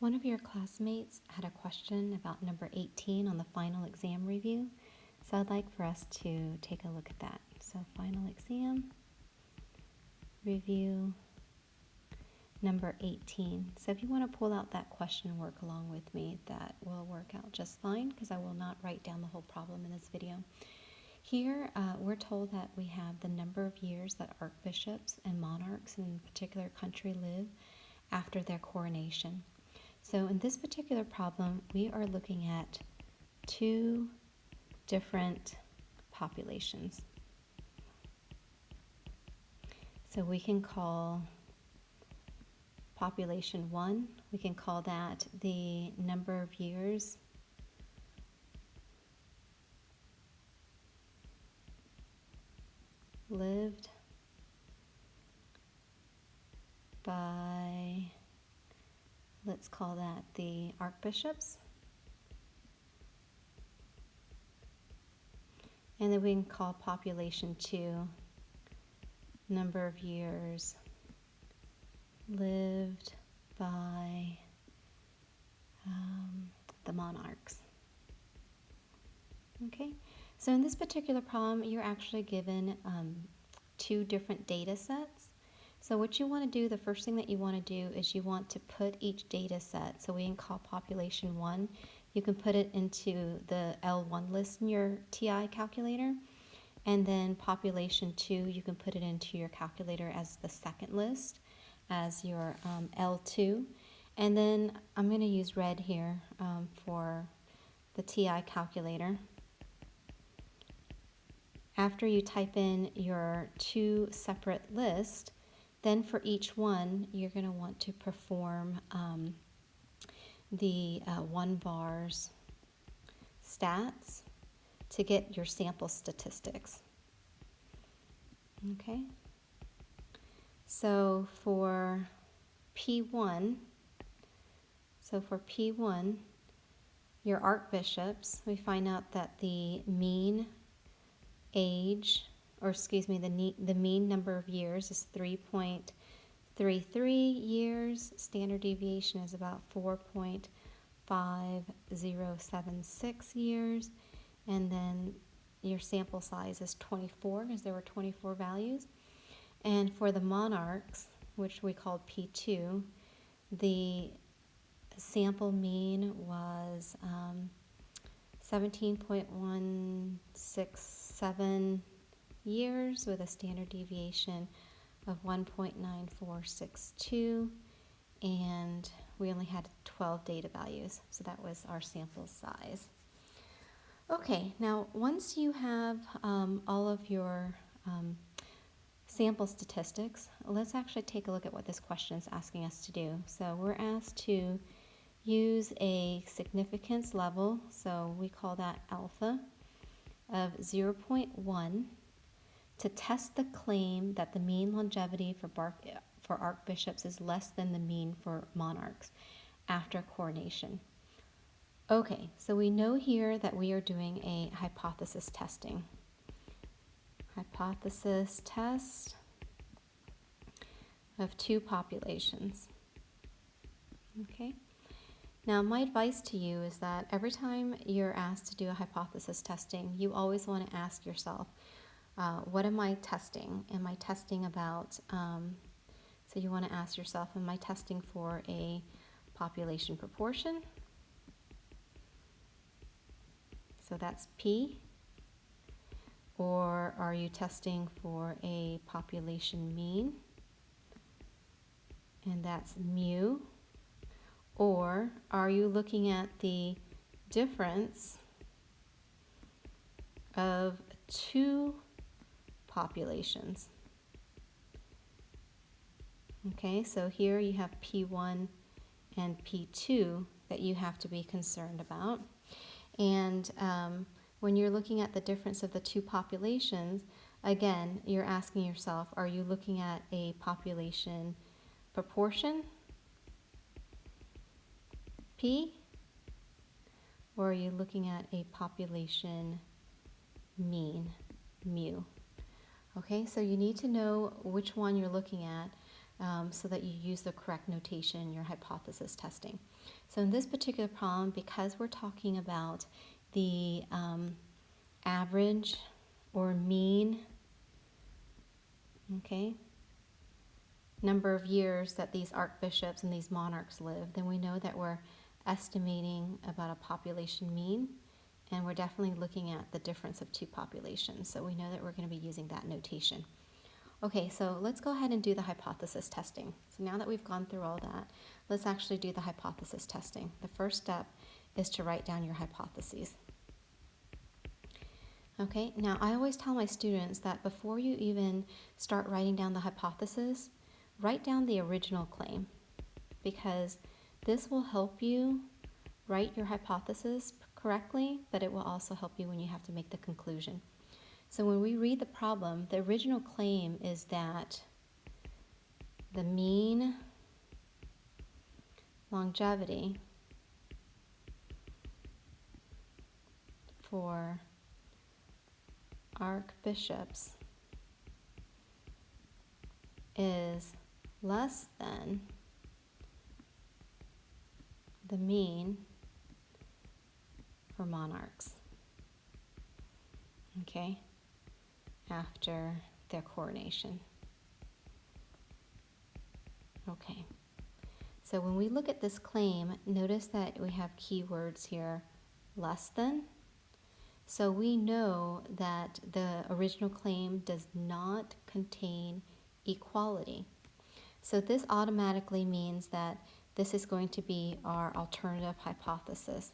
One of your classmates had a question about number 18 on the final exam review, so I'd like for us to take a look at that. So final exam review number 18. So if you want to pull out that question and work along with me, that will work out just fine because I will not write down the whole problem in this video. Here, we're told that we have the number of years that archbishops and monarchs in a particular country live after their coronation. So in this particular problem, we are looking at two different populations. So we can call population 1, we can call that the number of years lived by, let's call that the archbishops. And then we can call population 2 number of years lived by the monarchs. Okay, so in this particular problem, you're actually given two different data sets. So what you want to do, the first thing that you want to do is you want to put each data set, so we can call population 1, you can put it into the L1 list in your TI calculator, and then population 2, you can put it into your calculator as the second list, as your L2. And then I'm going to use red here for the TI calculator. After you type in your two separate lists, then for each one, you're going to want to perform the 1-vars stats to get your sample statistics. Okay, so for P1, your archbishops, we find out that the mean age, or excuse me, the mean number of years is 3.33 years. Standard deviation is about 4.5076 years. And then your sample size is 24, because there were 24 values. And for the monarchs, which we called P2, the sample mean was 17.167 years with a standard deviation of 1.9462, and we only had 12 data values, so that was our sample size. Okay, now once you have all of your sample statistics, let's actually take a look at what this question is asking us to do. So we're asked to use a significance level, so we call that alpha, of 0.1 to test the claim that the mean longevity for archbishops is less than the mean for monarchs after coronation. Okay, so we know here that we are doing a hypothesis testing. Hypothesis test of two populations. Okay. Now, my advice to you is that every time you're asked to do a hypothesis testing, you always want to ask yourself, what am I testing? Am I testing about, so you want to ask yourself, am I testing for a population proportion? So that's P. Or are you testing for a population mean? And that's mu. Or are you looking at the difference of two populations? Okay, so here you have P1 and P2 that you have to be concerned about. And when you're looking at the difference of the two populations, again, you're asking yourself, are you looking at a population proportion, P, or are you looking at a population mean, mu? Okay, so you need to know which one you're looking at so that you use the correct notation in your hypothesis testing. So in this particular problem, because we're talking about the average or mean, okay, number of years that these archbishops and these monarchs live, then we know that we're estimating about a population mean, and we're definitely looking at the difference of two populations. So we know that we're going to be using that notation. Okay, so let's go ahead and do the hypothesis testing. So now that we've gone through all that, let's actually do the hypothesis testing. The first step is to write down your hypotheses. Okay, now I always tell my students that before you even start writing down the hypothesis, write down the original claim, because this will help you write your hypothesis correctly, but it will also help you when you have to make the conclusion. So when we read the problem, the original claim is that the mean longevity for archbishops is less than the mean for monarchs, okay, after their coronation. Okay, so when we look at this claim, notice that we have keywords here, less than. So we know that the original claim does not contain equality. So this automatically means that this is going to be our alternative hypothesis.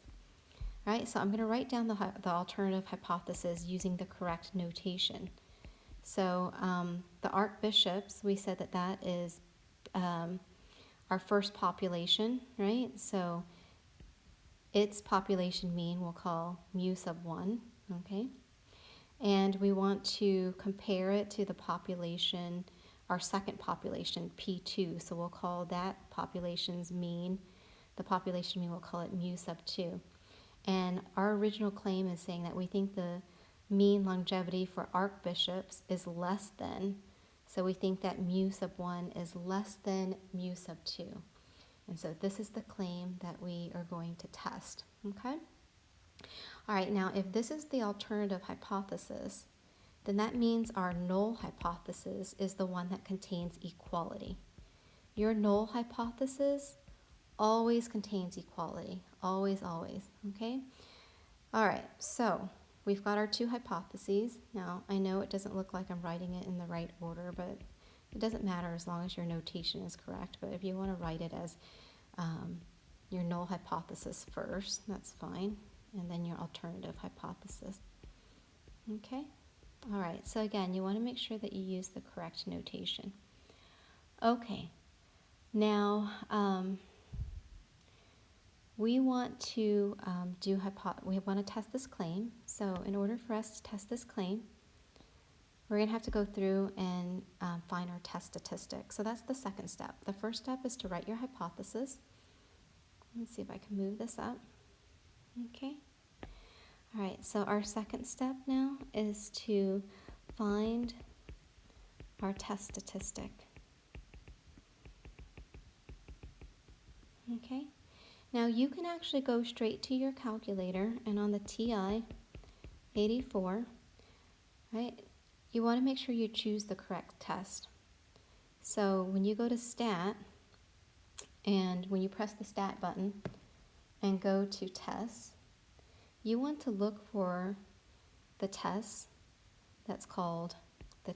Right, so I'm going to write down the alternative hypothesis using the correct notation. So the archbishops, we said that that is our first population, right? So its population mean we'll call mu sub 1, okay? And we want to compare it to the population, our second population, P2. So we'll call that population's mean, the population mean, we'll call it mu sub 2. And our original claim is saying that we think the mean longevity for archbishops is less than, so we think that mu sub 1 is less than mu sub 2. And so this is the claim that we are going to test, okay? All right, now if this is the alternative hypothesis, then that means our null hypothesis is the one that contains equality. Your null hypothesis always contains equality, always, always, okay? All right, so we've got our two hypotheses. Now, I know it doesn't look like I'm writing it in the right order, but it doesn't matter as long as your notation is correct. But if you want to write it as your null hypothesis first, that's fine, and then your alternative hypothesis, okay? All right, so again, you want to make sure that you use the correct notation. Okay, now, we want to we want to test this claim. So in order for us to test this claim, we're going to have to go through and find our test statistics. So that's the second step. The first step is to write your hypothesis. Let's see if I can move this up. Okay. All right, so our second step now is to find our test statistic. Okay. Now you can actually go straight to your calculator, and on the TI-84, right, you want to make sure you choose the correct test. So when you go to stat, and when you press the stat button and go to tests, you want to look for the test that's called the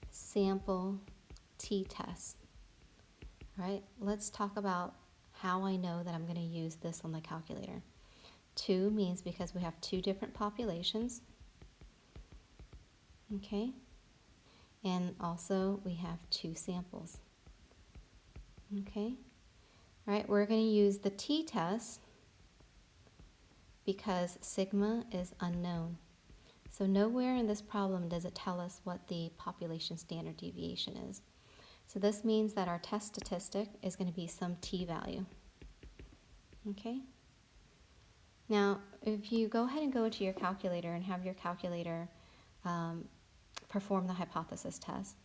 2-sample t-test. Right, let's talk about how I know that I'm going to use this on the calculator. 2 means because we have two different populations, okay, and also we have two samples, okay. All right, we're going to use the t-test because sigma is unknown. So nowhere in this problem does it tell us what the population standard deviation is. So this means that our test statistic is going to be some t-value. Okay? Now, if you go ahead and go into your calculator and have your calculator perform the hypothesis test,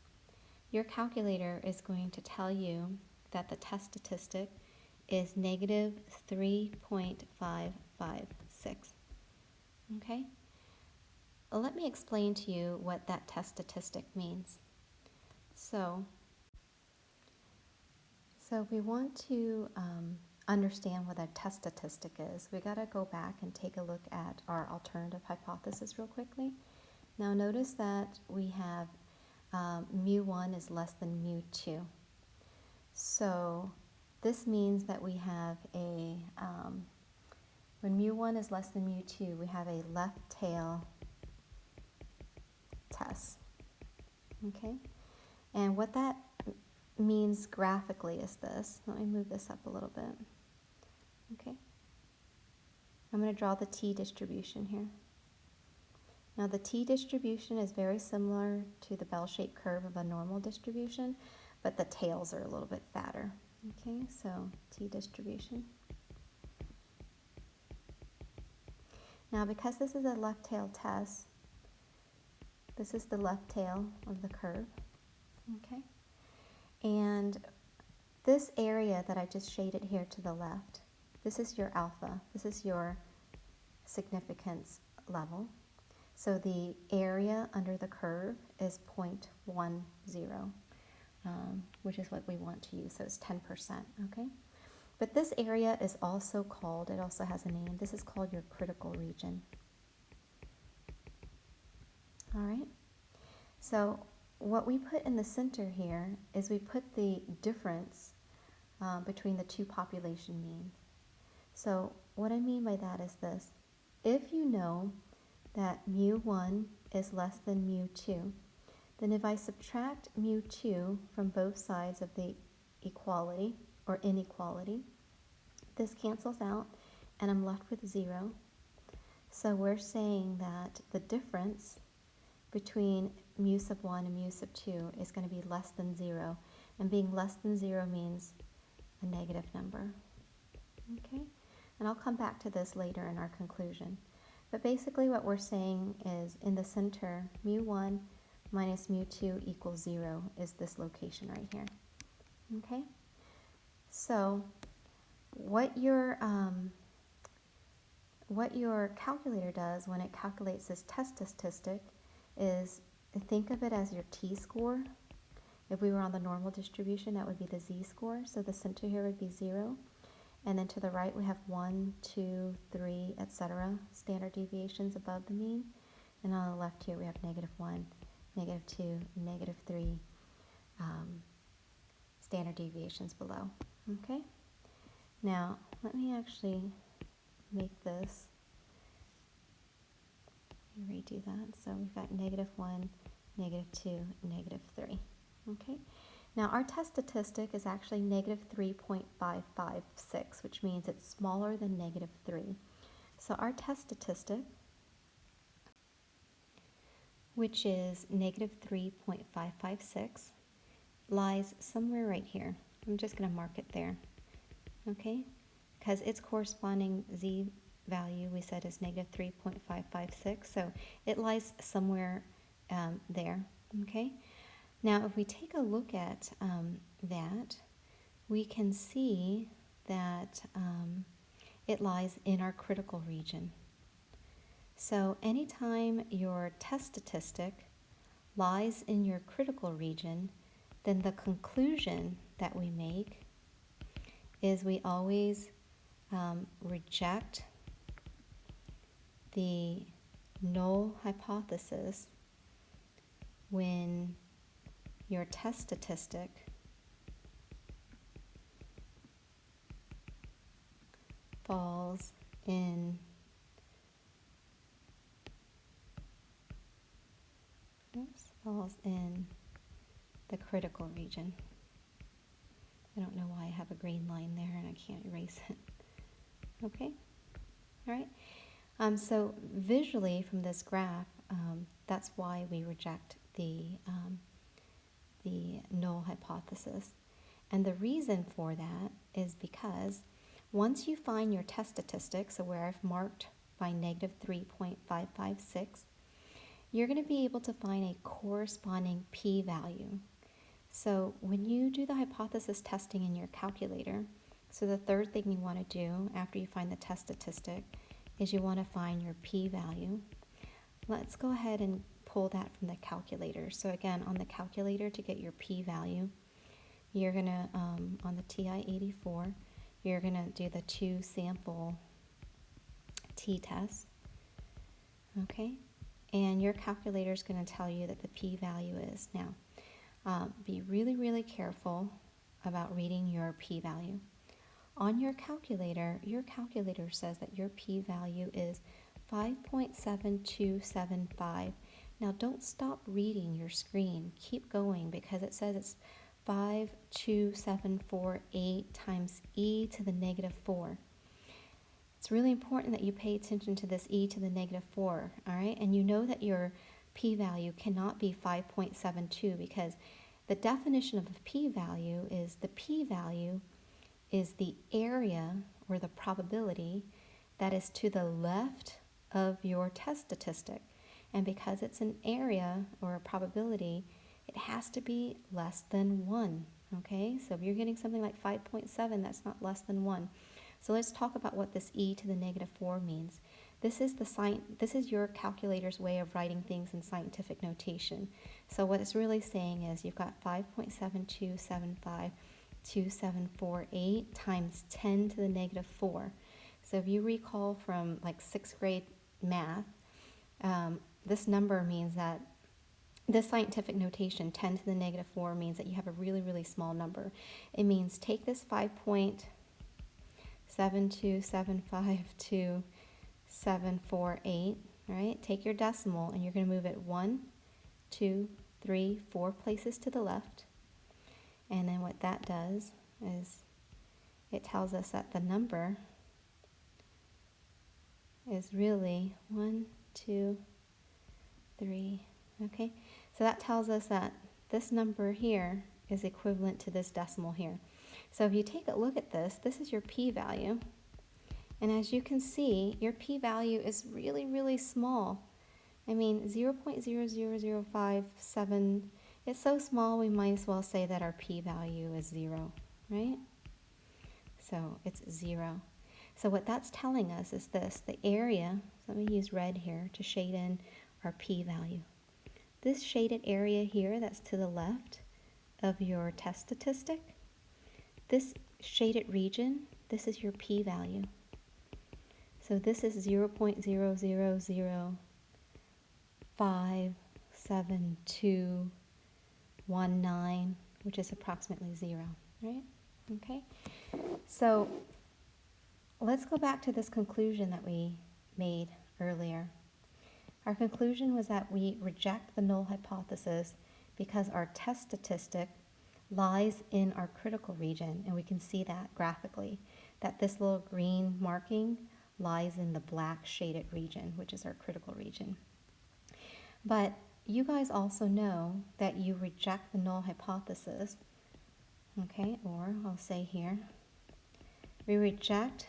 your calculator is going to tell you that the test statistic is negative 3.556. Okay? Let me explain to you what that test statistic means. So if we want to understand what a test statistic is, we got to go back and take a look at our alternative hypothesis real quickly. Now notice that we have mu1 is less than mu2. So this means that we have a, when mu1 is less than mu2, we have a left tail test. Okay? And what that means graphically is this. Let me move this up a little bit. Okay? I'm going to draw the t-distribution here. Now the t-distribution is very similar to the bell-shaped curve of a normal distribution, but the tails are a little bit fatter. Okay, so t-distribution. Now because this is a left tail test, this is the left tail of the curve. Okay, and this area that I just shaded here to the left, this is your alpha. This is your significance level. So the area under the curve is 0.10, which is what we want to use. So it's 10%, okay? But this area is also called, it also has a name, this is called your critical region. All right? So what we put in the center here is we put the difference between the two population means. So what I mean by that is this. If you know that mu1 is less than mu2, then if I subtract mu2 from both sides of the equality or inequality, this cancels out and I'm left with 0. So we're saying that the difference between mu sub 1 and mu sub 2 is going to be less than 0. And being less than 0 means a negative number. Okay? And I'll come back to this later in our conclusion. But basically what we're saying is in the center, mu1 minus mu2 equals 0 is this location right here. Okay? So what your calculator does when it calculates this test statistic is think of it as your t-score. If we were on the normal distribution, that would be the z-score. So the center here would be 0. And then to the right, we have 1, 2, 3, etc. standard deviations above the mean. And on the left here, we have -1, -2, -3 standard deviations below. Okay? Now, let me actually make this, redo that. So we've got -1, -2, -3. Okay? Now our test statistic is actually -3.556, which means it's smaller than -3. So our test statistic, which is -3.556, lies somewhere right here. I'm just going to mark it there, okay? Because its corresponding z value we said is -3.556, so it lies somewhere there, okay? Now, if we take a look at that, we can see that it lies in our critical region. So anytime your test statistic lies in your critical region, then the conclusion that we make is we always reject the null hypothesis when your test statistic falls in the critical region. I don't know why I have a green line there and I can't erase it. Okay? All right? So visually from this graph, that's why we reject the null hypothesis. And the reason for that is because once you find your test statistic, so where I've marked by -3.556, you're going to be able to find a corresponding p-value. So when you do the hypothesis testing in your calculator, so the third thing you want to do after you find the test statistic is you want to find your p-value. Let's go ahead and pull that from the calculator. So again, on the calculator to get your p-value, you're going to, on the TI-84, you're going to do the 2 sample t-test, okay? And your calculator is going to tell you that the p-value is. Now, be really, really careful about reading your p-value. On your calculator says that your p-value is 5.7275. Now don't stop reading your screen. Keep going because it says it's 52748 times e to the negative 4. It's really important that you pay attention to this e to the negative 4, all right? And you know that your p-value cannot be 5.72 because the definition of a p-value is the p-value is the area or the probability that is to the left of your test statistic. And because it's an area or a probability, it has to be less than 1, okay? So if you're getting something like 5.7, that's not less than 1. So let's talk about what this e to the negative 4 means. This is your calculator's way of writing things in scientific notation. So what it's really saying is you've got 5.72752748 times 10 to the negative 4. So if you recall from like 6th grade math, this number means that this scientific notation, 10 to the negative 4, means that you have a really, really small number. It means take this 5.7275278, right? Take your decimal and you're going to move it 1, 2, 3, 4 places to the left. And then what that does is it tells us that the number is really 1, 2, 3, okay? So that tells us that this number here is equivalent to this decimal here. So if you take a look at this, this is your p-value. And as you can see, your p-value is really, really small. I mean, 0.00057, it's so small we might as well say that our p-value is 0, right? So it's 0. So what that's telling us is this, the area, so let me use red here to shade in our p-value. This shaded area here that's to the left of your test statistic, this shaded region, this is your p-value. So this is 0.000572219, which is approximately 0, right? Okay, so let's go back to this conclusion that we made earlier. Our conclusion was that we reject the null hypothesis because our test statistic lies in our critical region, and we can see that graphically, that this little green marking lies in the black shaded region, which is our critical region. But you guys also know that you reject the null hypothesis, okay, or I'll say here, we reject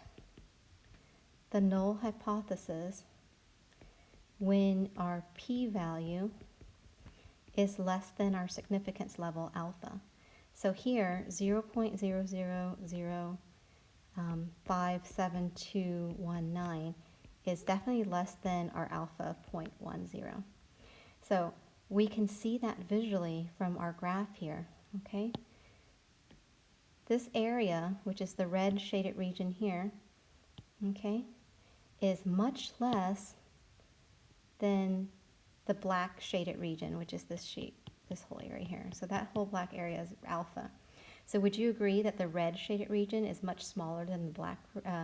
the null hypothesis when our p-value is less than our significance level alpha. So here, 0.000572219 is definitely less than our alpha of 0.10. So we can see that visually from our graph here, okay? This area, which is the red shaded region here, okay, is much less than the black shaded region, which is this whole area here. So that whole black area is alpha. So would you agree that the red shaded region is much smaller than the black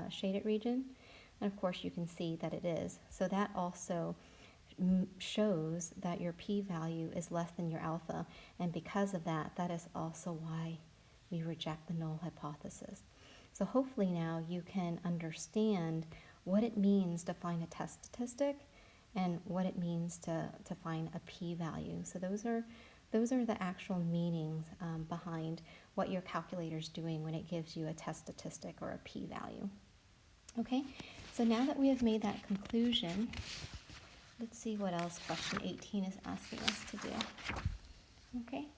shaded region? And of course you can see that it is. So that also shows that your p-value is less than your alpha, and because of that, that is also why we reject the null hypothesis. So hopefully now you can understand what it means to find a test statistic and what it means to find a p-value. So those are the actual meanings behind what your calculator is doing when it gives you a test statistic or a p-value. Okay, so now that we have made that conclusion, let's see what else question 18 is asking us to do. Okay,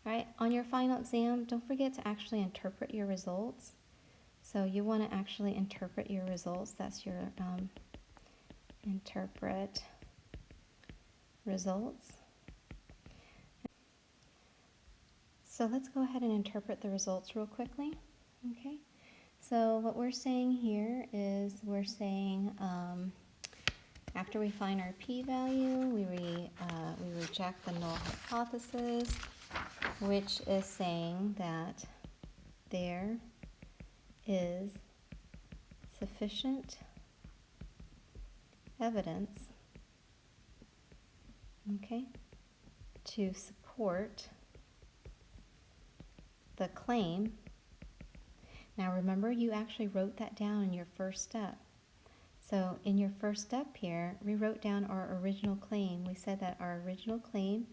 All right, on your final exam, don't forget to actually interpret your results. So you want to actually interpret your results. That's your interpret results. So let's go ahead and interpret the results real quickly. Okay, so what we're saying here is we're saying after we find our p-value, we reject the null hypothesis, which is saying that there is sufficient evidence, okay, to support the claim. Now remember, you actually wrote that down in your first step. So in your first step here, we wrote down our original claim. We said that our original claim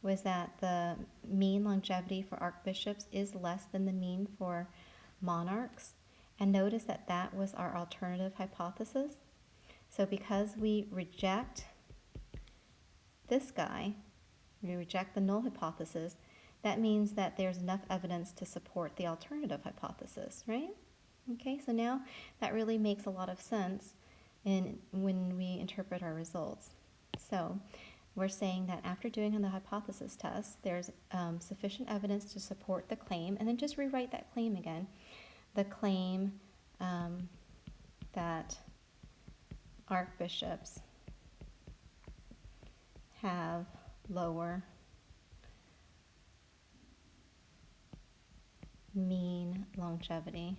was that the mean longevity for archbishops is less than the mean for monarchs. And notice that that was our alternative hypothesis. So because we reject this guy, we reject the null hypothesis, that means that there's enough evidence to support the alternative hypothesis, right? Okay, so now that really makes a lot of sense when we interpret our results. So we're saying that after doing the hypothesis test, there's sufficient evidence to support the claim, and then just rewrite that claim again. The claim that archbishops have lower mean longevity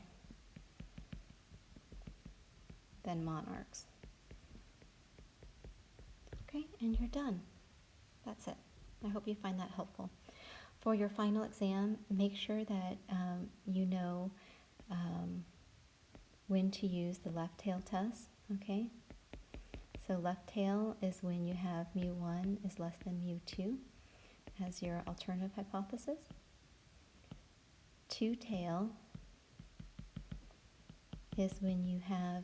than monarchs. Okay, and you're done. That's it. I hope you find that helpful. For your final exam, make sure that you know when to use the left tail test, okay? So left tail is when you have mu1 is less than mu2 as your alternative hypothesis. Two tail is when you have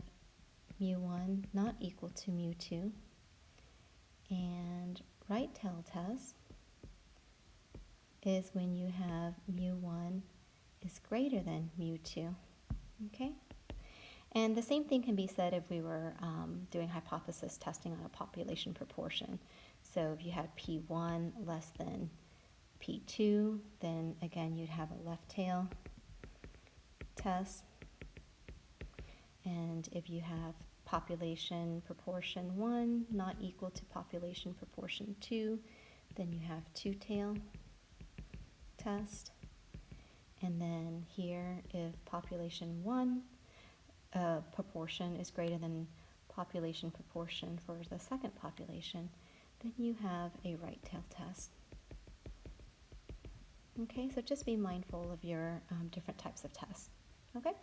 mu1 not equal to mu2. And right tail test is when you have mu1 is greater than mu2, okay? And the same thing can be said if we were doing hypothesis testing on a population proportion. So if you had P1 less than P2, then again you'd have a left tail test. And if you have population proportion 1 not equal to population proportion 2, then you have two tail test. And then here, if population 1 proportion is greater than population proportion for the second population, then you have a right tail test. Okay, so just be mindful of your different types of tests. Okay?